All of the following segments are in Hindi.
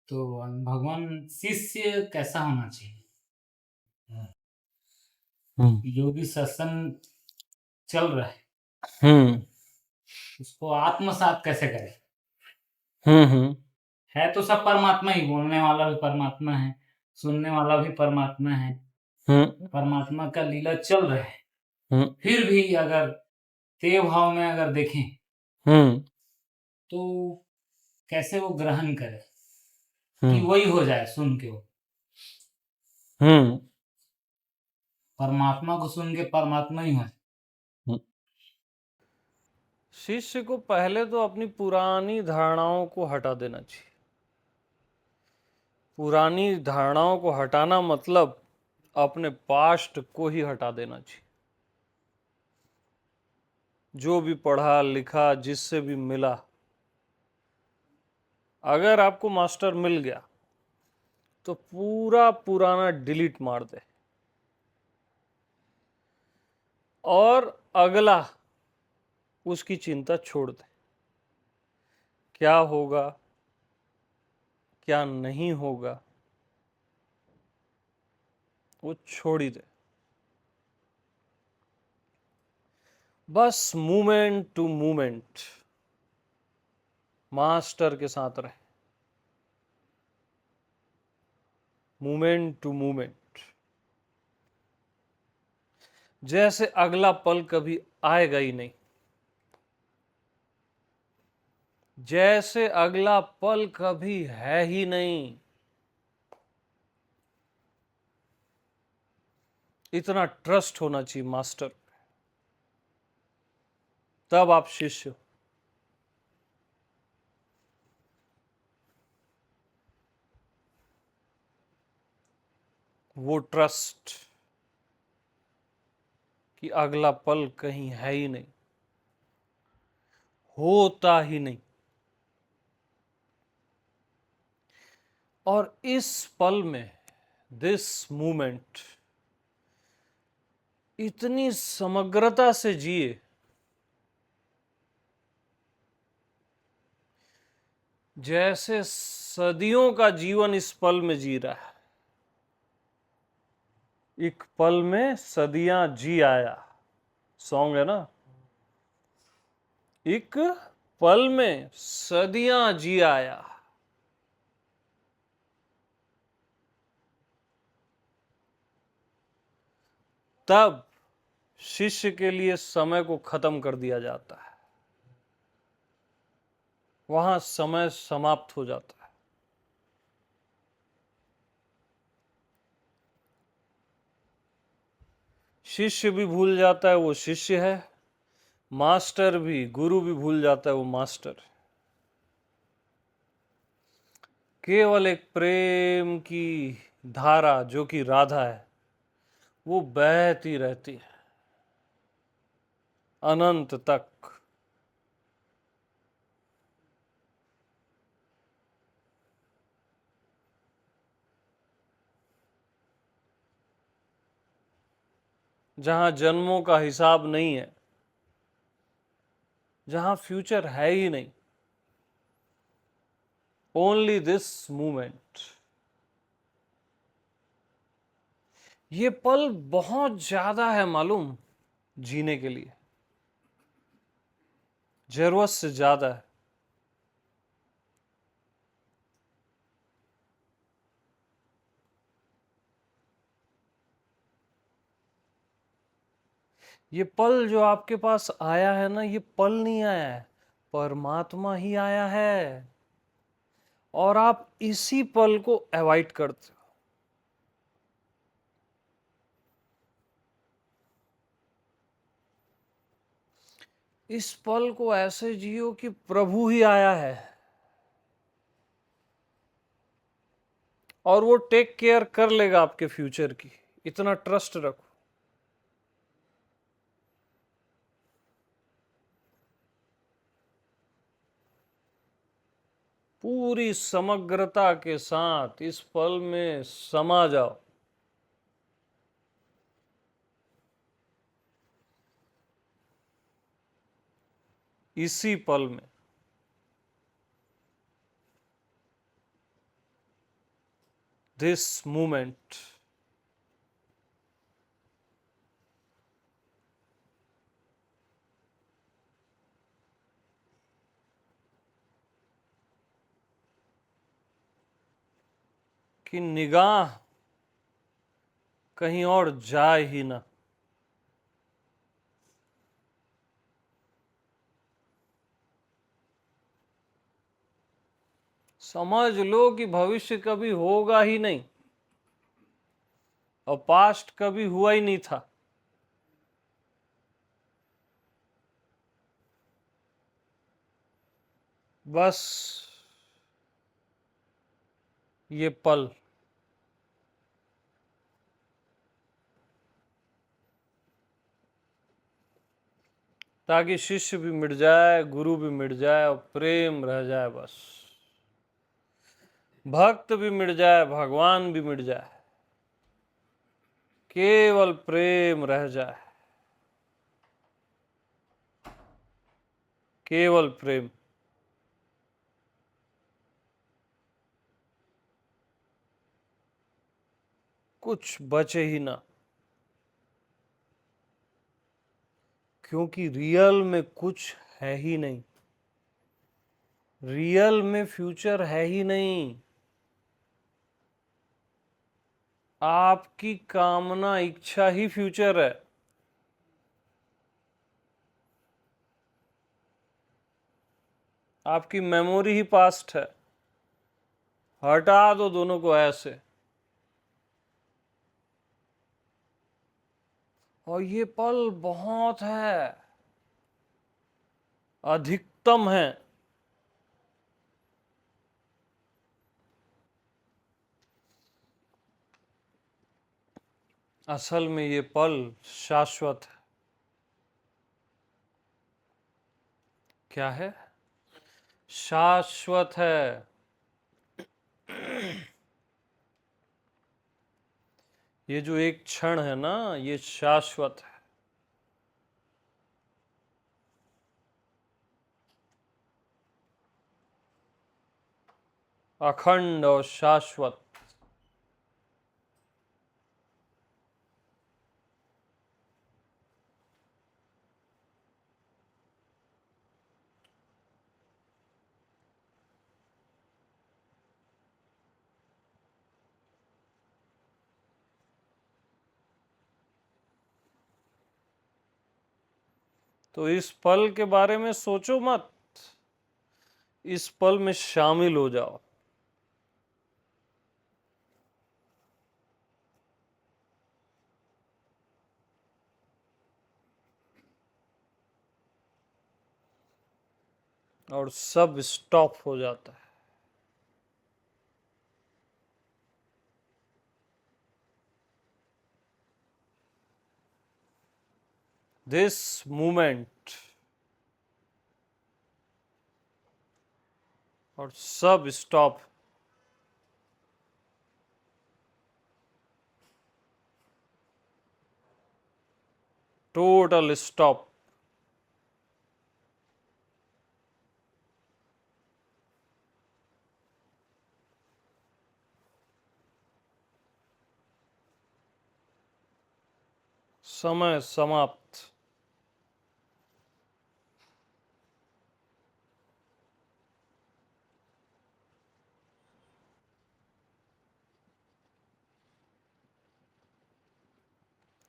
तो भगवान शिष्य कैसा होना चाहिए? जो भी सत्संग चल रहा है, हम्म उसको आत्मसात कैसे करें? हम्म है तो सब परमात्मा ही, बोलने वाला भी परमात्मा है, सुनने वाला भी परमात्मा है, हम्म परमात्मा का लीला चल रहा है। हम्म फिर भी अगर देव भाव में अगर देखें, हम्म तो कैसे वो ग्रहण करे कि हम्म वही हो जाए सुन के वो? हम्म परमात्मा को सुन के परमात्मा ही हो। शिष्य को पहले तो अपनी पुरानी धारणाओं को हटा देना चाहिए। पुरानी धारणाओं को हटाना मतलब अपने पास्ट को ही हटा देना चाहिए। जो भी पढ़ा लिखा, जिससे भी मिला, अगर आपको मास्टर मिल गया तो पूरा पुराना डिलीट मार दे और अगला उसकी चिंता छोड़ दे। क्या होगा, क्या नहीं होगा, वो छोड़ ही दे। बस मूवमेंट टू मूवमेंट मास्टर के साथ रहे। मूवमेंट टू मूवमेंट, जैसे अगला पल कभी आएगा ही नहीं, जैसे अगला पल कभी है ही नहीं। इतना ट्रस्ट होना चाहिए मास्टर, तब आप शिष्य हो। वो ट्रस्ट कि अगला पल कहीं है ही नहीं, होता ही नहीं। और इस पल में, दिस मूमेंट, इतनी समग्रता से जिए जैसे सदियों का जीवन इस पल में जी रहा है। एक पल में सदियां जी आया, सॉन्ग है ना। एक पल में सदियां जी आया। तब शिष्य के लिए समय को खत्म कर दिया जाता है, वहां समय समाप्त हो जाता है। शिष्य भी भूल जाता है वो शिष्य है, मास्टर भी, गुरु भी भूल जाता है वो मास्टर है। केवल एक प्रेम की धारा जो कि राधा है, वो बहती रहती है अनंत तक। जहां जन्मों का हिसाब नहीं है, जहां फ्यूचर है ही नहीं, ओनली दिस मूमेंट। ये पल बहुत ज्यादा है मालूम, जीने के लिए जरूरत से ज्यादा है। ये पल जो आपके पास आया है ना, ये पल नहीं आया है, परमात्मा ही आया है। और आप इसी पल को अवॉइड करते हो। इस पल को ऐसे जियो कि प्रभु ही आया है और वो टेक केयर कर लेगा आपके फ्यूचर की। इतना ट्रस्ट रखो। पूरी समग्रता के साथ इस पल में समा जाओ। इसी पल में this moment. कि निगाह कहीं और जाए ही ना। समझ लो कि भविष्य कभी होगा ही नहीं और पास्ट कभी हुआ ही नहीं था। बस ये पल, ताकि शिष्य भी मिट जाए, गुरु भी मिट जाए और प्रेम रह जाए। बस भक्त भी मिट जाए, भगवान भी मिट जाए, केवल प्रेम रह जाए, केवल प्रेम। कुछ बचे ही ना, क्योंकि रियल में कुछ है ही नहीं। रियल में फ्यूचर है ही नहीं। आपकी कामना, इच्छा ही फ्यूचर है। आपकी मेमोरी ही पास्ट है। हटा दो दोनों को ऐसे, और ये पल बहुत है, अधिकतम है। असल में ये पल शाश्वत है। क्या है? शाश्वत है। ये जो एक क्षण है ना, ये शाश्वत है। अखंड और शाश्वत। तो इस पल के बारे में सोचो मत, इस पल में शामिल हो जाओ। और सब स्टॉप हो जाता है। दिस मोमेंट, और सब स्टॉप। Total stop. समय समाप्त।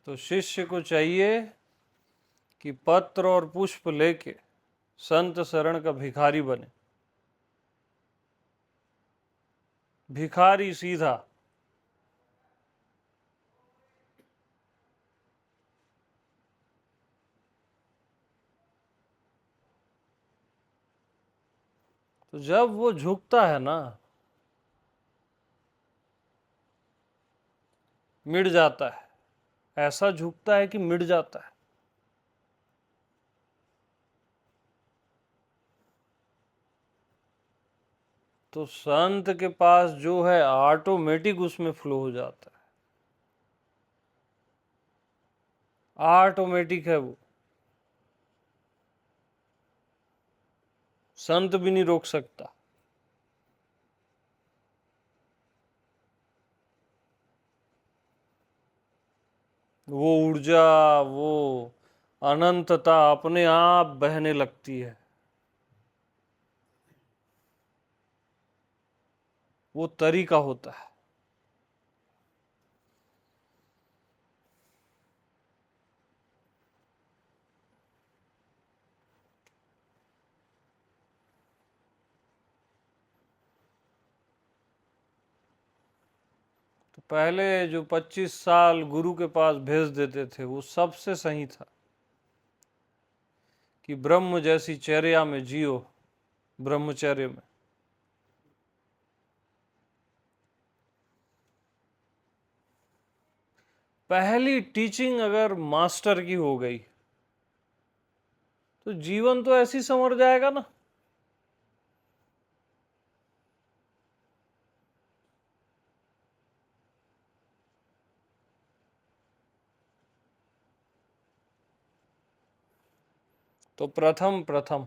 तो शिष्य को चाहिए कि पत्र और पुष्प लेके संत शरण का भिखारी बने। भिखारी सीधा। तो जब वो झुकता है ना, मिट जाता है। ऐसा झुकता है कि मिट जाता है। तो संत के पास जो है ऑटोमेटिक उसमें फ्लो हो जाता है। ऑटोमेटिक है वो, संत भी नहीं रोक सकता। वो ऊर्जा, वो अनंतता अपने आप बहने लगती है। वो तरीका होता है। तो पहले जो 25 साल गुरु के पास भेज देते थे वो सबसे सही था कि ब्रह्म जैसी चर्या में जियो, ब्रह्मचर्य में। पहली टीचिंग अगर मास्टर की हो गई तो जीवन तो ऐसे ही संवर जाएगा ना। तो प्रथम प्रथम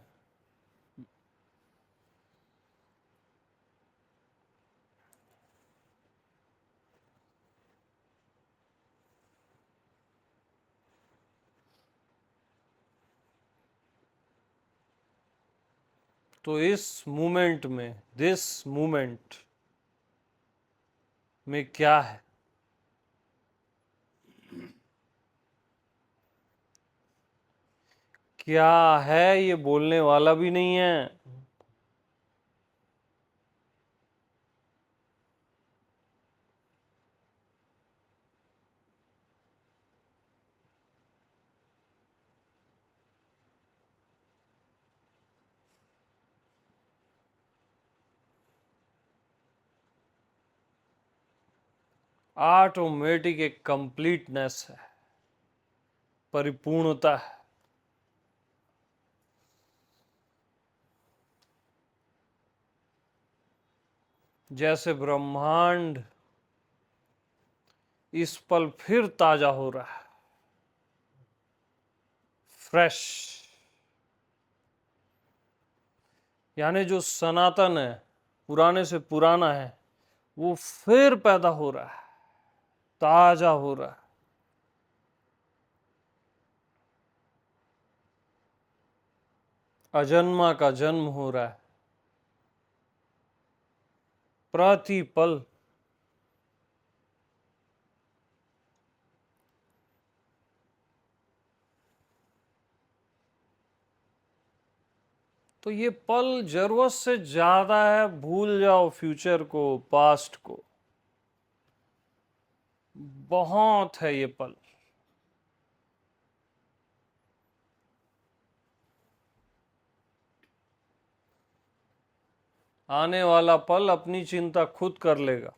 तो इस मूमेंट में, दिस मूमेंट में क्या है? क्या है ये बोलने वाला भी नहीं है। ऑटोमेटिक एक कंप्लीटनेस है, परिपूर्णता है। जैसे ब्रह्मांड इस पल फिर ताजा हो रहा है, फ्रेश। यानी जो सनातन है, पुराने से पुराना है, वो फिर पैदा हो रहा है, ताजा हो रहा है। अजन्मा का जन्म हो रहा है प्रतिपल। तो ये पल जरूरत से ज्यादा है, भूल जाओ फ्यूचर को, पास्ट को। बहुत है ये पल। आने वाला पल अपनी चिंता खुद कर लेगा।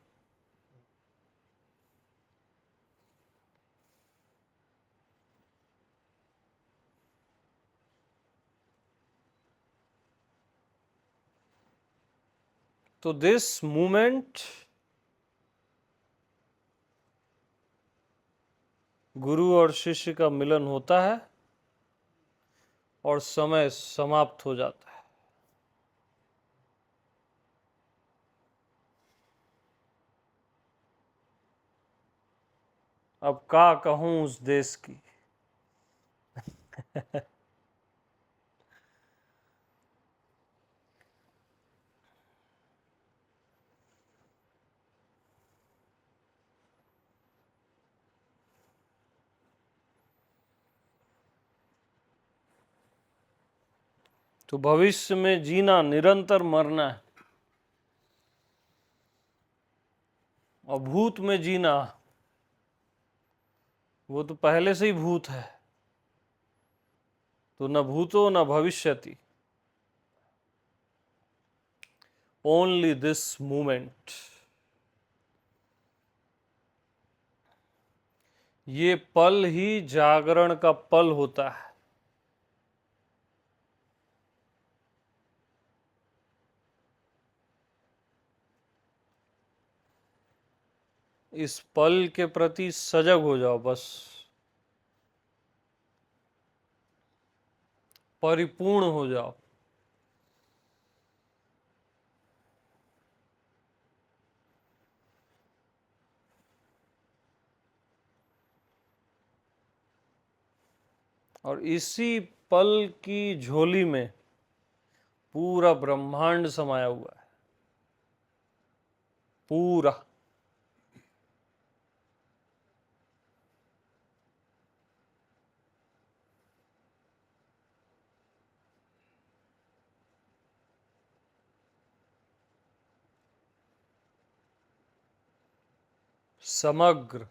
तो दिस मूमेंट गुरु और शिष्य का मिलन होता है और समय समाप्त हो जाता है। अब का कहूं उस देश की। तो भविष्य में जीना निरंतर मरना है, और भूत में जीना वो तो पहले से ही भूत है। तो न भूतो न भविष्यति, ओनली दिस मूमेंट। ये पल ही जागरण का पल होता है। इस पल के प्रति सजग हो जाओ बस, परिपूर्ण हो जाओ। और इसी पल की झोली में पूरा ब्रह्मांड समाया हुआ है, पूरा। समग्र।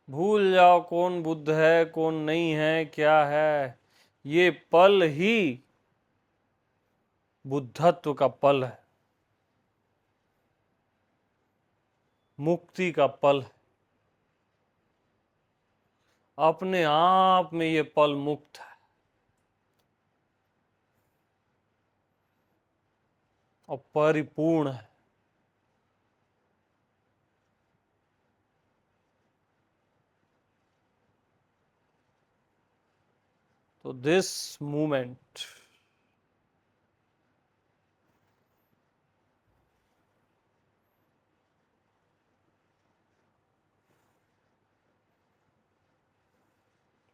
भूल जाओ कौन बुद्ध है, कौन नहीं है, क्या है। ये पल ही बुद्धत्व का पल है, मुक्ति का पल है। अपने आप में ये पल मुक्त है और परिपूर्ण है। तो दिस मूमेंट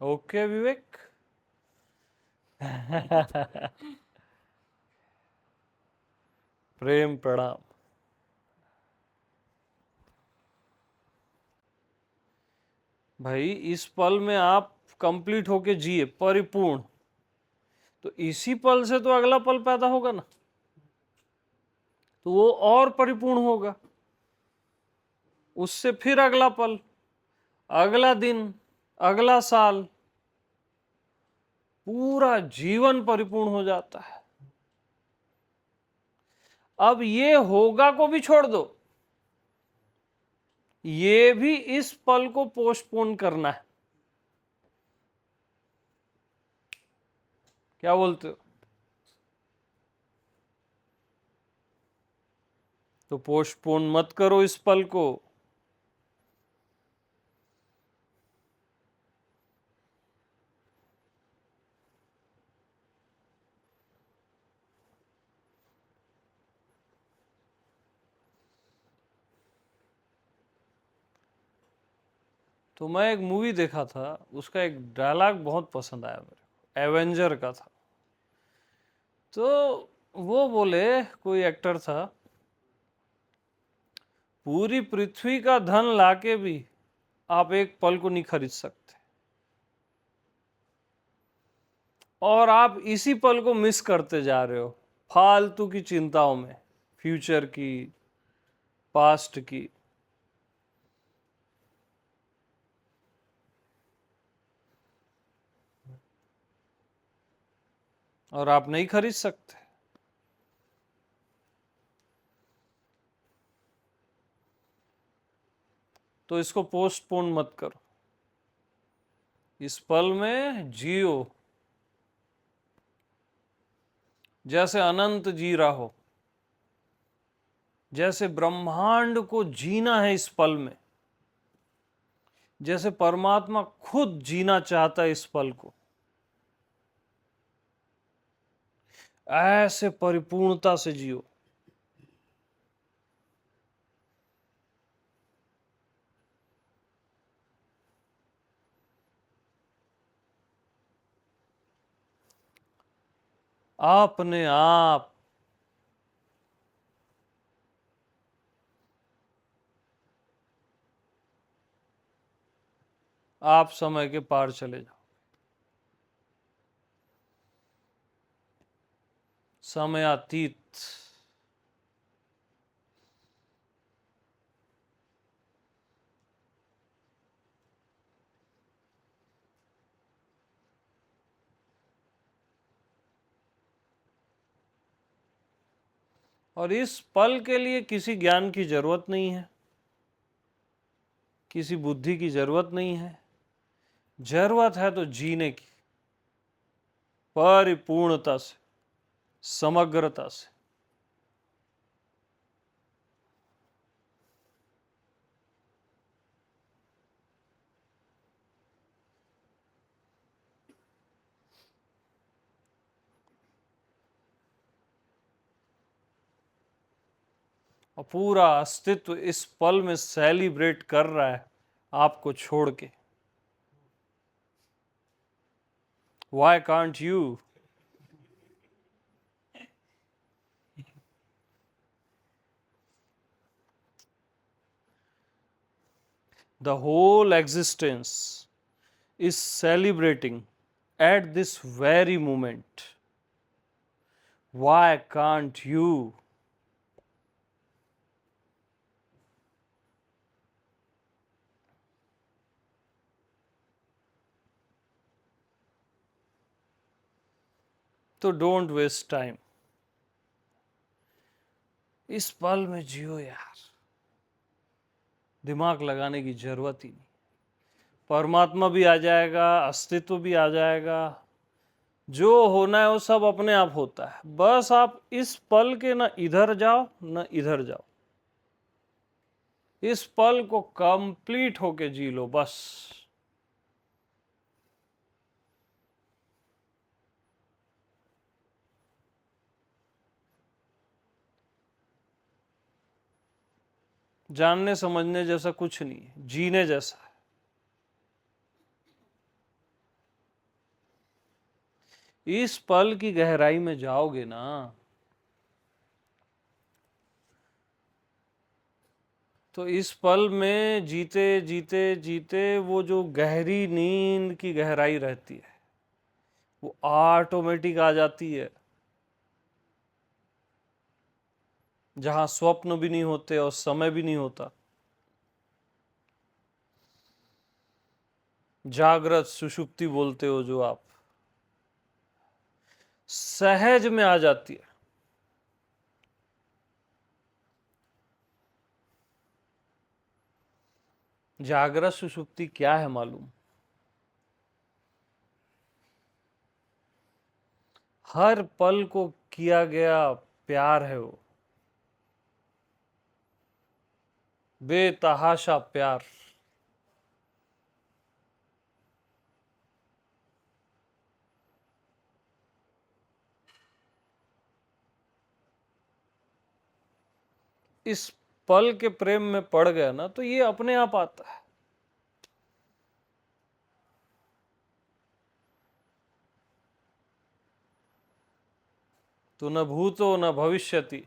ओके विवेक। प्रेम प्रणाम। भाई इस पल में आप कंप्लीट होके जिए परिपूर्ण, तो इसी पल से तो अगला पल पैदा होगा ना, तो वो और परिपूर्ण होगा। उससे फिर अगला पल, अगला दिन, अगला साल, पूरा जीवन परिपूर्ण हो जाता है। अब ये होगा को भी छोड़ दो, ये भी इस पल को पोस्टपोन करना है। क्या बोलते हो? तो पोस्टपोन मत करो इस पल को। तो मैं एक मूवी देखा था, उसका एक डायलॉग बहुत पसंद आया मेरे को, एवेंजर का था। तो वो बोले, कोई एक्टर था, पूरी पृथ्वी का धन लाके भी आप एक पल को नहीं खरीद सकते, और आप इसी पल को मिस करते जा रहे हो फालतू की चिंताओं में, फ्यूचर की, पास्ट की। और आप नहीं खरीद सकते। तो इसको पोस्टपोन मत करो, इस पल में जियो जैसे अनंत जी रहा हो, जैसे ब्रह्मांड को जीना है इस पल में, जैसे परमात्मा खुद जीना चाहता है इस पल को, ऐसे परिपूर्णता से जियो। अपने आप आप समय के पार चले जाओ, समयातीत। और इस पल के लिए किसी ज्ञान की जरूरत नहीं है, किसी बुद्धि की जरूरत नहीं है, जरूरत है तो जीने की, परिपूर्णता से, समग्रता से। और पूरा अस्तित्व इस पल में सेलिब्रेट कर रहा है आपको छोड़ के। Why can't you? The whole existence is celebrating at this very moment. Why can't you? तो डोंट वेस्ट टाइम, इस पल में जियो यार, दिमाग लगाने की जरूरत ही नहीं। परमात्मा भी आ जाएगा, अस्तित्व भी आ जाएगा, जो होना है वो सब अपने आप होता है। बस आप इस पल के ना इधर जाओ ना इधर जाओ, इस पल को कंप्लीट होके जी लो बस। जानने समझने जैसा कुछ नहीं है, जीने जैसा है। इस पल की गहराई में जाओगे ना, तो इस पल में जीते जीते जीते वो जो गहरी नींद की गहराई रहती है वो ऑटोमेटिक आ जाती है, जहां स्वप्न भी नहीं होते और समय भी नहीं होता। जागृत सुषुप्ति बोलते हो जो आप, सहज में आ जाती है। जागृत सुषुप्ति क्या है मालूम? हर पल को किया गया प्यार है वो, बेतहाशा प्यार। इस पल के प्रेम में पड़ गया ना तो ये अपने आप आता है। तो न भूतो न भविष्यति,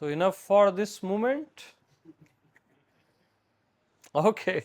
तो enough for this moment. Okay